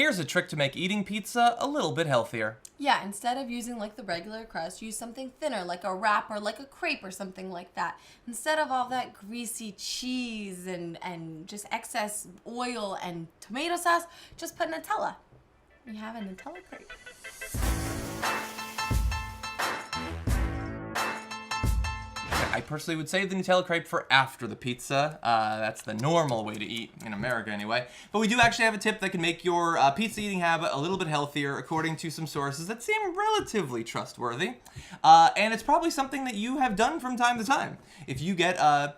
Here's a trick to make eating pizza a little bit healthier. Yeah, instead of using like the regular crust, use something thinner, like a wrap or like a crepe or something like that. Instead of all that greasy cheese and just excess oil and tomato sauce, just put Nutella. You have a Nutella crepe. I personally would save the Nutella crepe for after the pizza. That's the normal way to eat, in America anyway. But we do actually have a tip that can make your pizza eating habit a little bit healthier according to some sources that seem relatively trustworthy. And it's probably something that you have done from time to time. If you get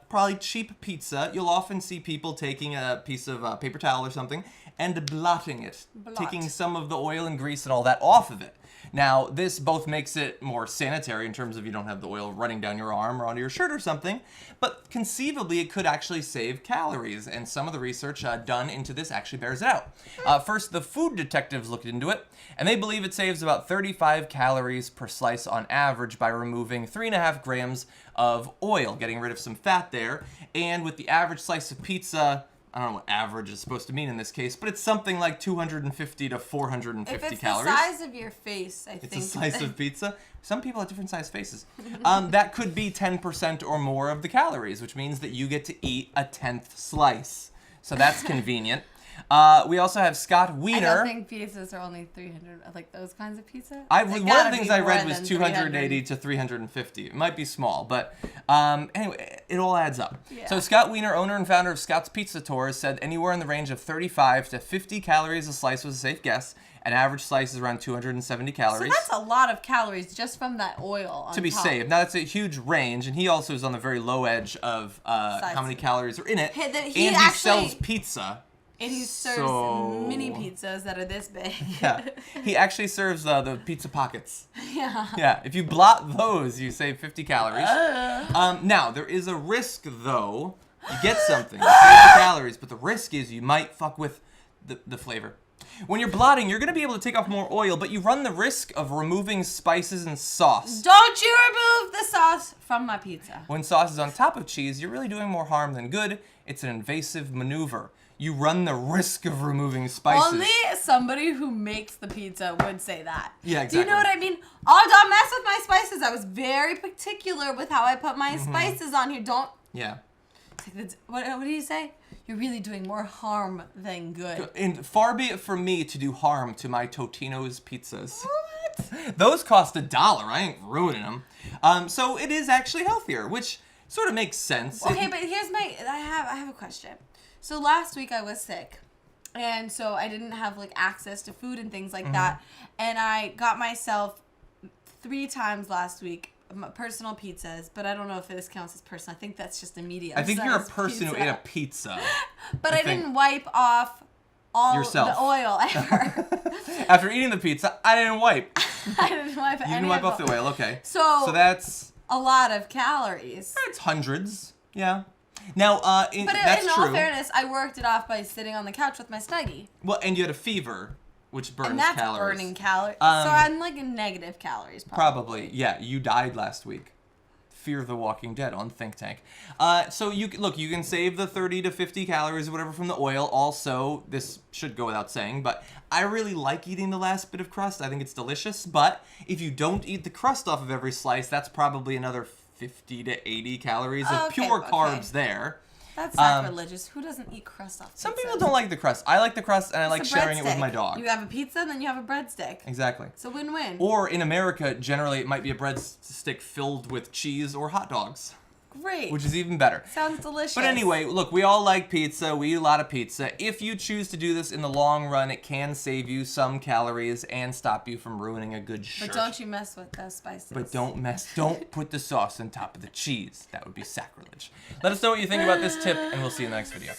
probably cheap pizza, you'll often see people taking a piece of paper towel or something and blotting it, taking some of the oil and grease and all that off of it. Now, this both makes it more sanitary in terms of you don't have the oil running down your arm or onto your shirt or something, but conceivably it could actually save calories, and some of the research done into this actually bears it out. First, the food detectives looked into it, and they believe it saves about 35 calories per slice on average by removing 3.5 grams of oil, getting rid of some fat there, and with the average slice of pizza, I don't know what average is supposed to mean in this case, but it's something like 250 to 450 calories. If it's the size of your face, I think. It's a slice of pizza. Some people have different size faces. That could be 10% or more of the calories, which means that you get to eat a 10th slice. So that's convenient. We also have Scott Wiener. I don't think pizzas are only 300, like those kinds of pizza. One of the things I read was 280 to 350. It might be small, but anyway, it all adds up. Yeah. So Scott Wiener, owner and founder of Scott's Pizza Tours, said anywhere in the range of 35 to 50 calories a slice was a safe guess. An average slice is around 270 calories. So that's a lot of calories just from that oil on to be top. safe. Now, that's a huge range, and he also is on the very low edge of how many calories are in it. He sells pizza. And he serves mini pizzas that are this big. Yeah. He actually serves the pizza pockets. Yeah. Yeah. If you blot those, you save 50 calories. Now, there is a risk, though. You get something, you save the calories, but the risk is you might fuck with the flavor. When you're blotting, you're going to be able to take off more oil, but you run the risk of removing spices and sauce. Don't you remove the sauce from my pizza. When sauce is on top of cheese, you're really doing more harm than good. It's an invasive maneuver. You run the risk of removing spices. Only somebody who makes the pizza would say that. Yeah, exactly. Do you know what I mean? Oh, don't mess with my spices. I was very particular with how I put my spices on here. Don't. Yeah. What do you say? You're really doing more harm than good. And far be it from me to do harm to my Totino's pizzas. What? Those cost $1. I ain't ruining them. So it is actually healthier, which sort of makes sense. Okay, but here's I have a question. So last week I was sick, and so I didn't have like access to food and things like that, and I got myself 3 times last week personal pizzas, but I don't know if this counts as personal. I think that's just a medium. I think you're a person who ate a pizza. But I didn't wipe off all yourself. The oil ever. After eating the pizza, I didn't wipe. I didn't wipe You didn't wipe off the oil, okay. So that's a lot of calories. It's hundreds, yeah. Now, but in all fairness, I worked it off by sitting on the couch with my Snuggie. Well, and you had a fever, which burns and that's calories. Burning calories. So I'm like in negative calories, probably. Yeah. You died last week. Fear of the Walking Dead on Think Tank. So you can save the 30 to 50 calories or whatever from the oil. Also, this should go without saying, but I really like eating the last bit of crust. I think it's delicious. But if you don't eat the crust off of every slice, that's probably another 50 to 80 calories of pure carbs there. That's sacrilegious. Who doesn't eat crust off pizzas? Some people don't like the crust. I like the crust, and I like sharing it with my dog. You have a pizza, and then you have a breadstick. Exactly. It's a win-win. Or in America, generally, it might be a breadstick filled with cheese or hot dogs. Great. Which is even better. Sounds delicious. But anyway, look, we all like pizza. We eat a lot of pizza. If you choose to do this in the long run, it can save you some calories and stop you from ruining a good shirt. But don't you mess with those spices. But don't put the sauce on top of the cheese. That would be sacrilege. Let us know what you think about this tip, and we'll see you in the next video.